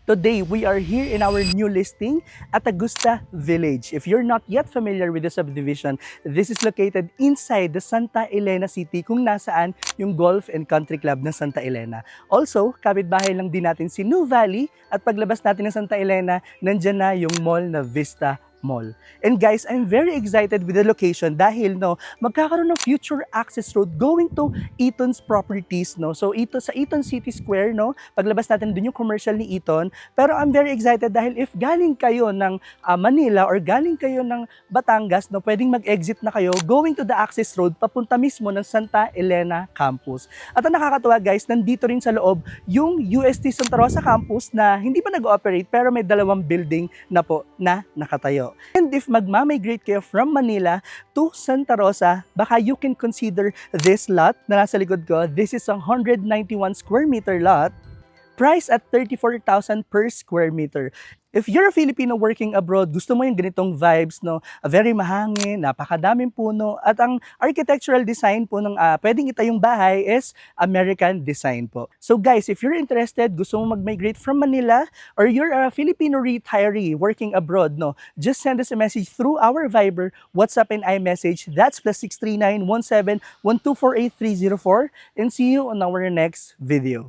Today, we are here in our new listing at Augusta Village. If you're not yet familiar with the subdivision, this is located inside the Santa Elena City kung nasaan yung Golf and Country Club ng Santa Elena. Also, kapitbahay lang din natin si New Valley at paglabas natin ng Santa Elena, nandyan na yung mall na Vista Mall. And guys, I'm very excited with the location dahil magkakaroon ng future access road going to Eaton's properties, no. So ito sa Eaton City Square, no. Paglabas natin dun yung commercial ni Eaton. Pero I'm very excited dahil if galing kayo ng Manila or galing kayo ng Batangas, no, pwedeng mag-exit na kayo going to the access road papunta mismo ng Santa Elena campus. At ang nakakatuwa guys, nandito rin sa loob yung UST Santa Rosa campus na hindi pa nag-ooperate pero may dalawang building na po na nakatayo. And if magmamigrate kayo from Manila to Santa Rosa, baka you can consider this lot na nasa likod ko. This is a 191 square meter lot. Price at 34,000 per square meter. If you're a Filipino working abroad, gusto mo yung ganitong vibes, no? Very mahangin, napakadaming puno, at ang architectural design po ng pwedeng itayong bahay is American design po. So guys, if you're interested, gusto mo mag-migrate from Manila, or you're a Filipino retiree working abroad, no? Just send us a message through our Viber, WhatsApp, and iMessage. That's +639-17-1248-304, and see you on our next video.